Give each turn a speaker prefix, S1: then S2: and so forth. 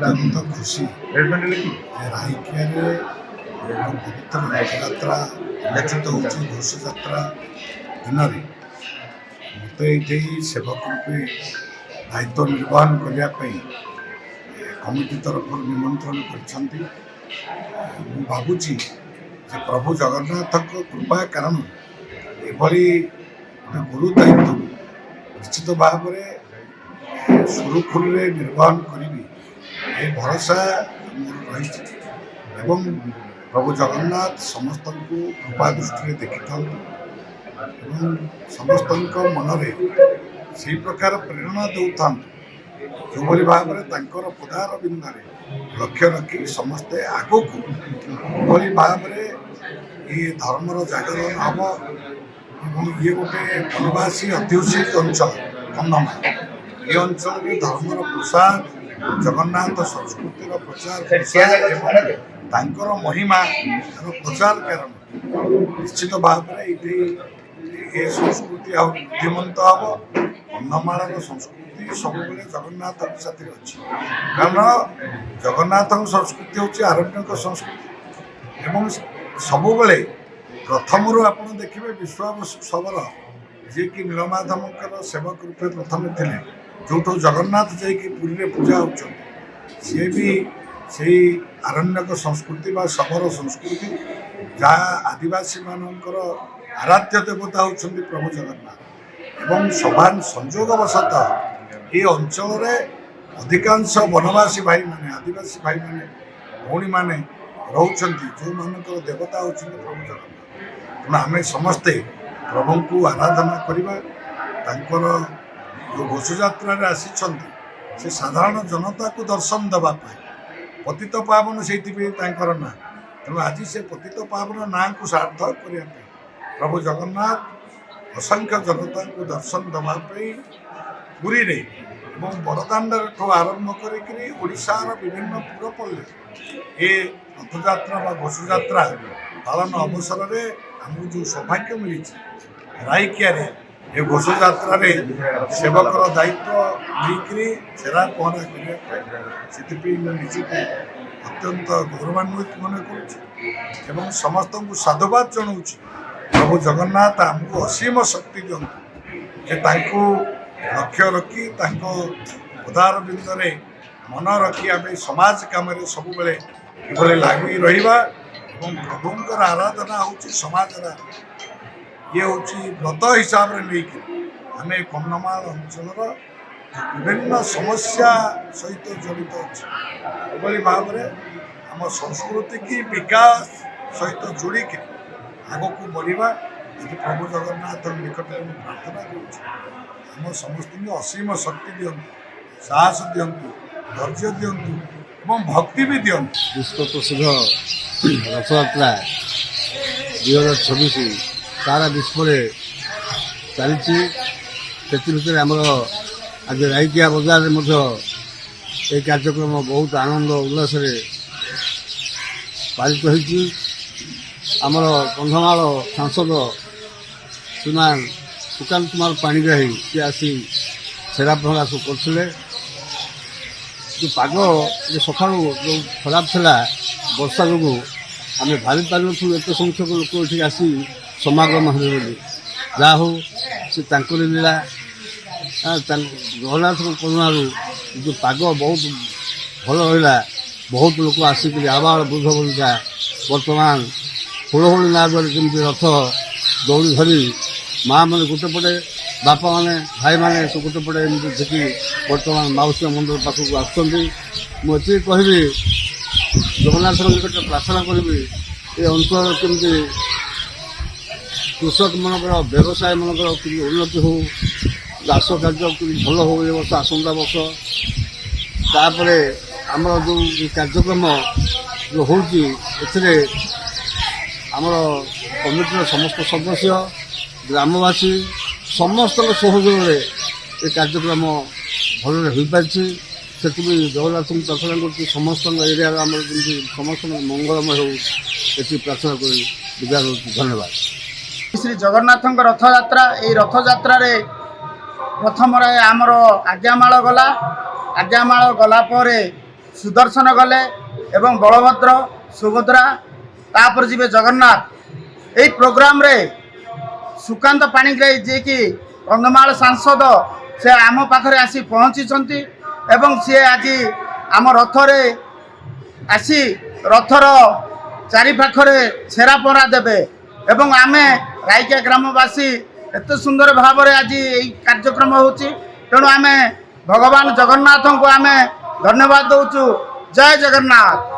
S1: ଅତ୍ୟନ୍ତ ଖୁସି ରାଇକିଆରେ ପବିତ୍ର ରଥଯାତ୍ରା ଅନୁଷ୍ଠିତ ହେଉଛି। ଘୋଷଯାତ୍ରା ଦିନରେ ମୋତେ ଏଇଠି ସେବକ ରୂପେ ଦାୟିତ୍ୱ ନିର୍ବାହନ କରିବା ପାଇଁ କମିଟି ତରଫରୁ ନିମନ୍ତ୍ରଣ କରିଛନ୍ତି। ମୁଁ ଭାବୁଛି ଯେ ପ୍ରଭୁ ଜଗନ୍ନାଥଙ୍କ କୃପା କାରଣରୁ ଏଭଳି ଗୋଟେ ଗୁରୁ ଦାୟିତ୍ୱ ନିଶ୍ଚିତ ଭାବରେ ସୁରୁଖୁରୁରେ ନିର୍ବାହନ କରିବି ଏ ଭରସା ମୋର ରହିଛି ଏବଂ ପ୍ରଭୁ ଜଗନ୍ନାଥ ସମସ୍ତଙ୍କୁ କୃପା ଦୃଷ୍ଟିରେ ଦେଖିଥାନ୍ତୁ ଏବଂ ସମସ୍ତଙ୍କ ମନରେ ସେହି ପ୍ରକାର ପ୍ରେରଣା ଦେଉଥାନ୍ତୁ ଯେଉଁଭଳି ଭାବରେ ତାଙ୍କର ପଦାର ବିନ୍ଦାରେ ଲକ୍ଷ୍ୟ ରଖି ସମସ୍ତେ ଆଗକୁ ଏଭଳି ଭାବରେ ଏ ଧର୍ମର ଜାଗରଣ ହେବ ଏବଂ ଇଏ ଗୋଟେ ବନବାସୀ ଅଧ୍ୟୁଷିତ ଅଞ୍ଚଳ କନ୍ଧମାଳ। ଏ ଅଞ୍ଚଳରେ ଧର୍ମର ପ୍ରସାର, ଜଗନ୍ନାଥ ସଂସ୍କୃତିର ପ୍ରଚାର ଏବଂ ତାଙ୍କର ମହିମାର ପ୍ରଚାର କାରଣ ନିଶ୍ଚିତ ଭାବରେ ଏଇଠି ଏ ସଂସ୍କୃତି ଆଉ ବୃଦ୍ଧିମନ୍ତ ହେବ। କନ୍ଧମାଳର ସଂସ୍କୃତି ସବୁବେଳେ ଜଗନ୍ନାଥଙ୍କ ସାଥିରେ ଅଛି, କାରଣ ଜଗନ୍ନାଥଙ୍କ ସଂସ୍କୃତି ହେଉଛି ଆରଣ୍ୟକ ସଂସ୍କୃତି ଏବଂ ସବୁବେଳେ ପ୍ରଥମରୁ ଆପଣ ଦେଖିବେ ବିଶ୍ୱାବସୁ ଶବର ଯିଏକି ନୀଳମାଧବଙ୍କର ସେବକ ରୂପେ ପ୍ରଥମେ ଥିଲେ, ଯେଉଁଠୁ ଜଗନ୍ନାଥ ଯାଇକି ପୁରୀରେ ପୂଜା ହେଉଛନ୍ତି, ସିଏ ବି ସେଇ ଆରଣ୍ୟକ ସଂସ୍କୃତି ବା ଶବର ସଂସ୍କୃତି, ଯାହା ଆଦିବାସୀମାନଙ୍କର ଆରାଧ୍ୟ ଦେବତା ହେଉଛନ୍ତି ପ୍ରଭୁ ଜଗନ୍ନାଥ। ଏବଂ ସମାନ ସଂଯୋଗବଶତଃ ଏ ଅଞ୍ଚଳରେ ଅଧିକାଂଶ ବନବାସୀ ଭାଇମାନେ, ଆଦିବାସୀ ଭାଇମାନେ, ଭଉଣୀମାନେ ରହୁଛନ୍ତି, ଯେଉଁମାନଙ୍କର ଦେବତା ହେଉଛନ୍ତି ପ୍ରଭୁ ଜଗନ୍ନାଥ। ତେଣୁ ଆମେ ସମସ୍ତେ ପ୍ରଭୁଙ୍କୁ ଆରାଧନା କରିବା। ତାଙ୍କର ଯେଉଁ ଘୋଷଯାତ୍ରାରେ ଆସିଛନ୍ତି ସେ ସାଧାରଣ ଜନତାକୁ ଦର୍ଶନ ଦେବା ପାଇଁ, ପତିତ ପାବନ ସେଇଥିପାଇଁ ତାଙ୍କର ନାଁ। ତେଣୁ ଆଜି ସେ ପତିତ ପାବନ ନାଁକୁ ସାର୍ଥକ କରିବା ପାଇଁ ପ୍ରଭୁ ଜଗନ୍ନାଥ ଅସଂଖ୍ୟ ଜନତାଙ୍କୁ ଦର୍ଶନ ଦେବା ପାଇଁ ପୁରୀରେ ଏବଂ ବଡ଼ଦାଣ୍ଡଠୁ ଆରମ୍ଭ କରିକରି ଓଡ଼ିଶାର ବିଭିନ୍ନ ପୁରପଲ୍ଲୀ ଏ ରଥଯାତ୍ରା ବା ଘୋଷଯାତ୍ରା ପାଳନ ଅବସରରେ ଆମକୁ ଯେଉଁ ସୌଭାଗ୍ୟ ମିଳିଛି ରାଇକିଆରେ ଏ ଘୋଷଯାତ୍ରାରେ ସେବକର ଦାୟିତ୍ୱ ନେଇକରି ଛେରା ପହଁରା କରିବା ପାଇଁ, ସେଥିପାଇଁ ମୁଁ ନିଜକୁ ଅତ୍ୟନ୍ତ ଗୌରବାନ୍ୱିତ ମନେ କରୁଛି ଏବଂ ସମସ୍ତଙ୍କୁ ସାଧୁବାଦ ଜଣାଉଛି। ପ୍ରଭୁ ଜଗନ୍ନାଥ ଆମକୁ ଅସୀମ ଶକ୍ତି ଦିଅନ୍ତୁ ଯେ ତାଙ୍କୁ ଲକ୍ଷ୍ୟ ରଖି ତାଙ୍କ ଉଦାର ବିନ୍ଦରେ ମନ ରଖି ଆମେ ସମାଜ କାମରେ ସବୁବେଳେ କିଭଳି ଲାଗି ରହିବା ଏବଂ ପ୍ରଭୁଙ୍କର ଆରାଧନା ହେଉଛି ସମାଜର ଇଏ ହେଉଛି ବ୍ରତ ହିସାବରେ ନେଇକି ଆମେ କନ୍ଧମାଳ ଅଞ୍ଚଳର ବିଭିନ୍ନ ସମସ୍ୟା ସହିତ ଜଡ଼ିତ ଅଛି। ଏଭଳି ଭାବରେ ଆମ ସଂସ୍କୃତିକି ବିକାଶ ସହିତ ଯୋଡ଼ିକି ଆଗକୁ ବଢ଼ିବା। ଆଜି ପ୍ରଭୁ ଜଗନ୍ନାଥଙ୍କ ନିକଟରେ ମୁଁ ପ୍ରାର୍ଥନା କରୁଛି ଆମ ସମସ୍ତଙ୍କୁ ଅସୀମ ଶକ୍ତି ଦିଅନ୍ତୁ, ସାହସ ଦିଅନ୍ତୁ, ଧୈର୍ଯ୍ୟ ଦିଅନ୍ତୁ ଏବଂ ଭକ୍ତି ବି ଦିଅନ୍ତୁ।
S2: ବିଶ୍ୱ ପ୍ରସିଦ୍ଧ ରଥଯାତ୍ରା 2026 ସାରା ବିଶ୍ୱରେ ଚାଲିଛି। ସେଥିଭିତରେ ଆମର ଆଜି ରାଇକିଆ ବଜାରରେ ମଧ୍ୟ ଏହି କାର୍ଯ୍ୟକ୍ରମ ବହୁତ ଆନନ୍ଦ ଉଲ୍ଲାସରେ ପାଳିତ ହୋଇଛି। ଆମର କନ୍ଧମାଳ ସାଂସଦ ଶ୍ରୀମାନ ସୁକାନ୍ତ କୁମାର ପାଣିଗ୍ରାହୀ ସିଏ ଆସି ଛେରା ପହଁରା ସବୁ କରୁଥିଲେ। ଯେଉଁ ପାଗ ଯେ ସକାଳୁ ଯେଉଁ ଖରାପ ଥିଲା ବର୍ଷା ଯୋଗୁଁ ଆମେ ଭାବି ପାରିନଥିଲୁ ଏତେ ସଂଖ୍ୟକ ଲୋକ ଏଠିକି ଆସି ସମାଗମ ହେବେ ବୋଲି। ଯାହା ହଉ ସେ ତାଙ୍କରି ଲୀଳା। ଜଗନ୍ନାଥଙ୍କ କରୁଣାରୁ ଯେଉଁ ପାଗ ବହୁତ ଭଲ ରହିଲା, ବହୁତ ଲୋକ ଆସିକରି ଆବାଳ ବୃଦ୍ଧ ବନିତା ବର୍ତ୍ତମାନ ହୁଳହୁଳି ନାଦରେ ଯେମିତି ରଥ ଦୌଡ଼ି ଧରି ମାଆ ମାନେ ଗୋଟେ ପଟେ, ବାପାମାନେ, ଭାଇମାନେ ସବୁ ଗୋଟେ ପଟେ ଏମିତି ଝିକି ବର୍ତ୍ତମାନ ମାଉସୀ ମନ୍ଦିର ପାଖକୁ ଆସୁଛନ୍ତି। ମୁଁ ଏତିକି କହିବି, ଜଗନ୍ନାଥଙ୍କ ନିକଟରେ ପ୍ରାର୍ଥନା କରିବି ଏ ଅଞ୍ଚଳରେ କେମିତି କୃଷକମାନଙ୍କର, ବ୍ୟବସାୟମାନଙ୍କର କେମିତି ଉନ୍ନତି ହେଉ, ଚାଷ କାର୍ଯ୍ୟ କେମିତି ଭଲ ହେଉ ଏ ବର୍ଷ, ଆସନ୍ତା ବର୍ଷ। ତାପରେ ଆମର ଯେଉଁ କାର୍ଯ୍ୟକ୍ରମ ଯେଉଁ ହେଉଛି ଏଥିରେ ଆମର କମିଟିର ସମସ୍ତ ସଦସ୍ୟ, ଗ୍ରାମବାସୀ ସମସ୍ତଙ୍କ ସହଯୋଗରେ ଏ କାର୍ଯ୍ୟକ୍ରମ ଭଲରେ ହୋଇପାରିଛି। ସେଥିପାଇଁ ଜଗନ୍ନାଥଙ୍କୁ ପ୍ରାର୍ଥନା କରୁଛି ସମସ୍ତଙ୍କ ଏରିଆର ଆମର ଯେମିତି ସମସ୍ତଙ୍କ ମଙ୍ଗଳମୟ ହେଉ, ଏଠି ପ୍ରାର୍ଥନା କରି ବିଦାୟ ଦେଉଛି। ଧନ୍ୟବାଦ।
S3: ଶ୍ରୀ ଜଗନ୍ନାଥଙ୍କ ରଥଯାତ୍ରା, ଏହି ରଥଯାତ୍ରାରେ ପ୍ରଥମରେ ଆମର ଆଜ୍ଞାମାଳ ଗଲା। ଆଜ୍ଞାମାଳ ଗଲା ପରେ ସୁଦର୍ଶନ ଗଲେ ଏବଂ ବଳଭଦ୍ର ସୁଭଦ୍ରା ତାପରେ ଯିବେ ଜଗନ୍ନାଥ। ଏହି ପ୍ରୋଗ୍ରାମରେ ସୁକାନ୍ତ ପାଣିଗ୍ରାହୀ ଯିଏକି କନ୍ଧମାଳ ସାଂସଦ ସେ ଆମ ପାଖରେ ଆସି ପହଞ୍ଚିଛନ୍ତି ଏବଂ ସିଏ ଆଜି ଆମ ରଥରେ ଆସି ରଥର ଚାରିପାଖରେ ଛେରା ପହଁରା ଦେବେ ଏବଂ ଆମେ ରାଇକିଆ ଗ୍ରାମବାସୀ ଏତେ ସୁନ୍ଦର ଭାବରେ ଆଜି ଏହି କାର୍ଯ୍ୟକ୍ରମ ହେଉଛି। ତେଣୁ ଆମେ ଭଗବାନ ଜଗନ୍ନାଥଙ୍କୁ ଆମେ ଧନ୍ୟବାଦ ଦେଉଛୁ। ଜୟ ଜଗନ୍ନାଥ।